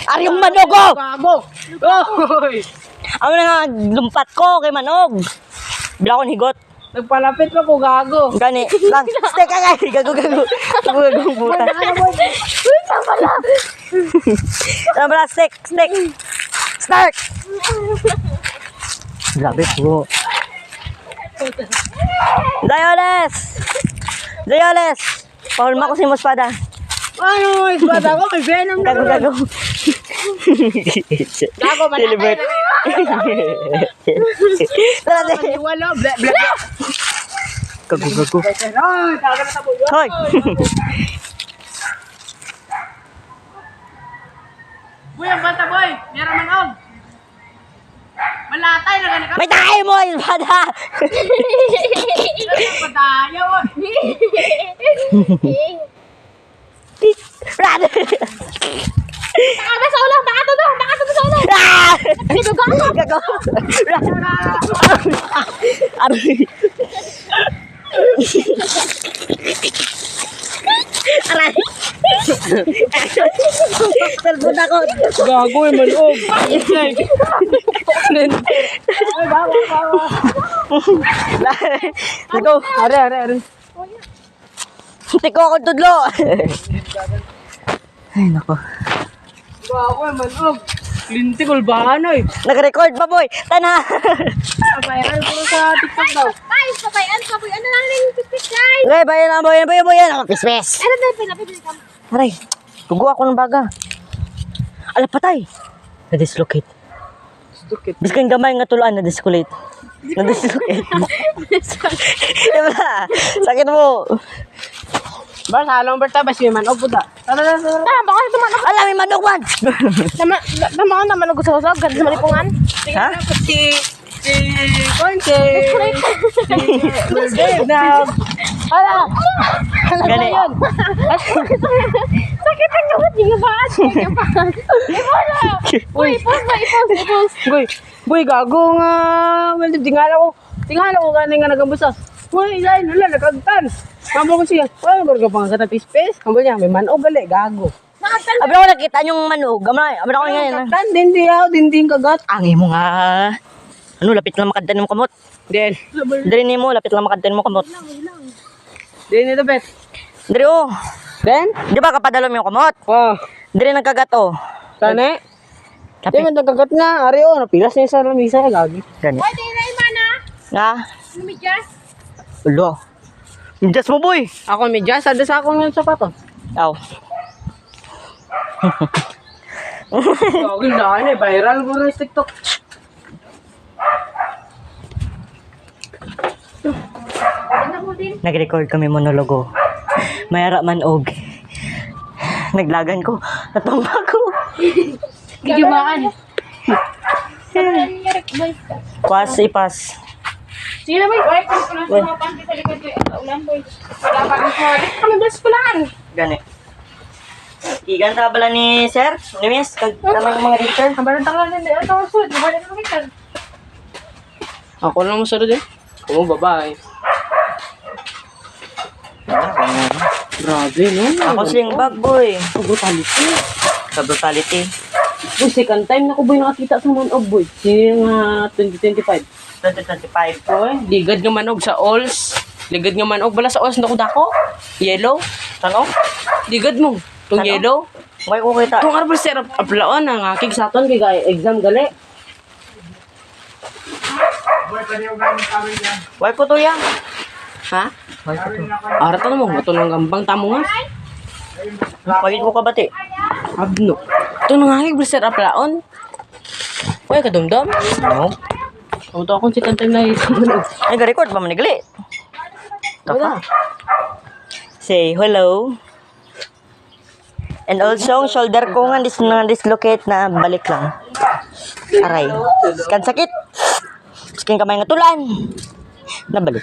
Ari yung manog ko! Gago! Oy! Ano na nga, lumpat ko kay manog. Bila ko higot. Nagpalapit na ko, gago. Gani, lang. Steak ka guys. Gago. Gago buta. Ano pala? Steak. Grabe po. Dayoles! Pahulma ko si Mospada. Ano, isbata ko, may venom na. Gago. Gago, matatay na. Tara, Wala, bla. Gago. Ay, talaga na tabo yun. Hoy! Boy, ang bata, boy. Meron man og. Malatay na ganun ka. May tayo mo, Mospada! Padayaw. Brother! Baka sa ulo, baka to sa ulo. Ah! Pinugang. Gago! Aray! Aray! Talbot ako! Gago, manog. Ay, bawa. Gago! Are. Tiko ako tudlo! Ay, nako. Gago, manog. Lintikol ba ano eh? Nag-record pa, boy! Tana! Viral ko sa TikTok daw. Ay, pabayan ka, boy. Ano lang yung pipit, guys? Okay, bayan na, bayan! Ako, pispes! Ano na, pinapipili ka? Aray! Tugo ako ng baga. Ala, patay! Na-dislocate. Stupid. Biskan gamay nga tulaan, na-dislocate. Na-dislocate. Diba? Sakit mo! Bar, halong berta ba si manog puta? Tara. Baka tumanak. Ala, may manok man! Naman naman ang gusto-gusto. Ganda sa malipungan. Ha? Si Conche. Na. Ala. Gani. Sakit ang gawat. Di nga ba? Wala. Uy, ipos. Boy, gago nga. Well, tingala ko ganing nga nagambusa. Uy, ilain, wala, nagkagtan. Mamo ko siya. Uy, magurga pa nga katapis-pes. Kambo niya, may manog gali, gago. Abi ako nakita yung manog. Abi ako ngayon. Kagtan, dinding kagat. Angi mo nga. Ano, lapit lang makaddan mo kamot. Then, Dari ni mo, lapit lang makaddan mo kamot. then ito, bet. Dari oh. Then? Di ba kapadalom yung kamot? Oh, Dari nagkagat oh. sana. Di Lapit. man nagkagat nga, ari oh, napilas niya sa lamisa, gagi. Gani. Pwede na imana. Nga. Lumidyas. Ulo. Just mo boy. Ako may jazz, ada sa akong sapato. Aw. Gagi na, viral ko rin sa TikTok. Nag-record kami monologo. Mayara man og. Naglagan ko. Natumba ko. Gigibaan. Pas ipas. Sige na, boy. Boy, kung na sa mga panty sa likod ko. Ulan, boy. Wala pa rin ko. Dito kami bas pulaan. Gani. Iganta pala ni Sir, ni Miss, kag tamang mga teacher. Kabaran tangan din. Ito ang suit. Di ba dito kami kan? Ako lang masunod eh. Oo, babae. Grabe, no? Ako sling bag boy. Brutality. Sa brutality. Boy, second time na ko boy nakakita sa manog boy. Yung 2025. 2025. Boy, ligad nga manog sa alls. Ligad nga manog. Bala sa alls na ko dako. Yellow. Tano? Ligad mo. Itong Ano? yellow. May ko kita. Itong arbor syrup. Aplaon ang akig sa aton. Kaya exam gali. Why po to yan? Ha? Why po to? Arata na mo. Ito ng gambang tamo nga. Pagit ko ka bati. Abno. Ito nang akig arbor syrup aplaon. Uy, kadumdum. No. Ito akong second time na ito manog. Ay, ga-record pa manigali. Wala. Say hello. And also, ang shoulder ko nga dislocate na balik lang. Aray. Kan sakit. Skin kamay nga tulan. Nabalik.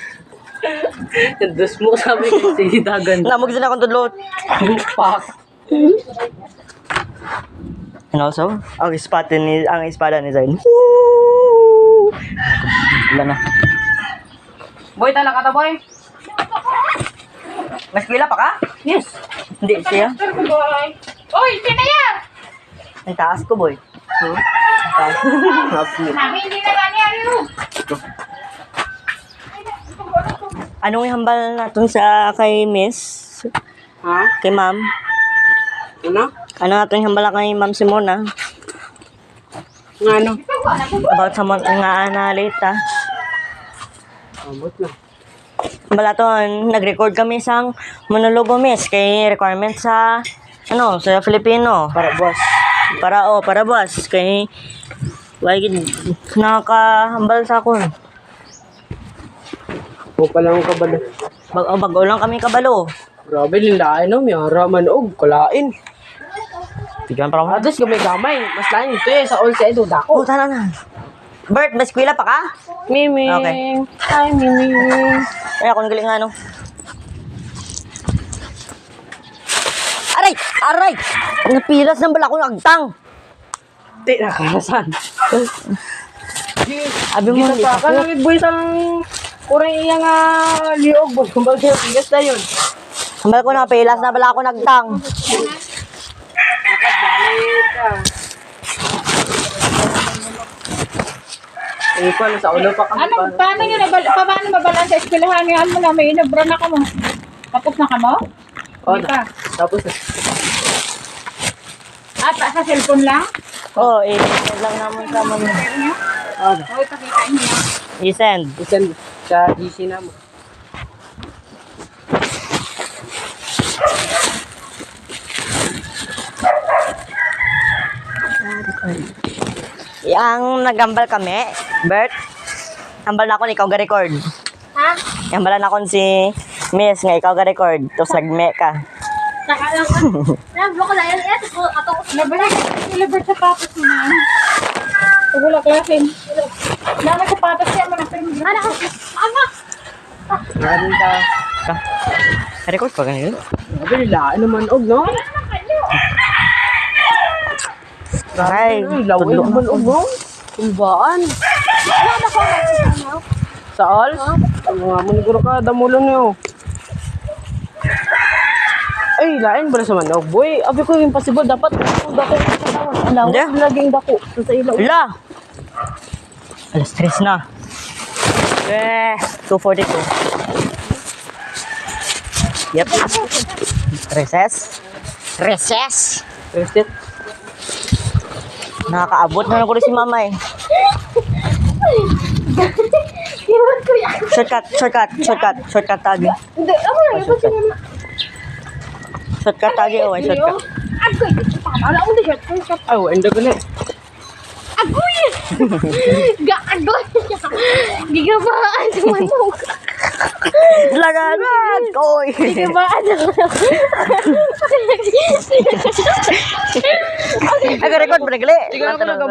Dos mo sabi ko si Dagan. Namog din akong tudlot. Fuck. And also, ang espada ni Zayn. Woo! Wala na. Boy, tala ka ta, boy. Mas pila pa ka? Yes. Hindi siya. Oy, pinaya! Ang taas ko, boy. Ha? Happy. Sabi, hindi na gani ano. Anong ihambal natin sa kay Miss? Ha? Kay Ma'am? Ano? Ano natin ihambal kay Ma'am Simona? Nga ano? About sa mga analita. Abot na. Balaton, nag-record kami isang monologo, Miss, kay requirement sa, sa Filipino. Para boss. Para boss, kay, nakakahambal sa akon. O pala ang kabalo. Bago lang kami kabalo. Grabe, lindain no. May haraman og kalain. Tignan pa ako. Ados gamay-gamay. Mas lain ito eh. Sa all sa edo. Dako. Oh, tala na. Bert, may eskwela pa ka? Miming. Okay. Hi, Miming. Ay, ako nagaling nga, Aray! Aray! Napilas ng bala ko ng agtang. Di na karasan. Abi mo, hindi pa ako. ka lang boy sang kurang iya nga liog boy. Kumbag siya tigas na yun. Hambal ko na, pilas na bala ko ng agtang. Nakagalit ka. Eh, ko sa ulo pa kami. Ano, paano nyo paano mabalan sa eskwelahan? Ngayon mo na, may inabra na ka mo. Tapos na ka mo? Oh, Hindi pa. tapos na. Sa cellphone lang? Oo, i-send lang naman sa mami. Oh, Okay, pakita niyo. I-send. isend sa GC na mo. Ang nagambal kami, Bert, hambal na ako ni ikaw ga-record. Ha? Hambalan ako si Miss nga ikaw ga-record. Tapos nagme ka. Saka lang. Nablo ko na yan. Ito ko. Nabala. Nilabert sa papas mo na. Wala klasin. Nana sa papas siya mo na. Anak! Anak! Meron ka. Ka. Record pa ganyan. Grabe, lilaan naman og, no? Ay, laway tudlo naman og, no? Kumbaan. Sa all? Mga maniguro ka, damulon niyo. Ay, lain ba na sa manog? Boy, abi ko impossible. Dapat kung dako sa tawon. Alaw, Hindi. laging dako. Sa ilaw. Hala! Alas 3 na. 2:42. Yep. Recess. Recess! Reset. Nakakaabot na ko rin si mama eh. Shortcut tagi. Hindi, ako lang. Ito siya naman. Shortcut tagi, oh, shortcut. Agoy! Tama lang mo na siya. Ay, endo ko na. Agoy! Agoy! Gigabaan sa manok. Lagagad! Koy! Gigabaan sa manok. Aga-record pa nagali. Tingnan ko na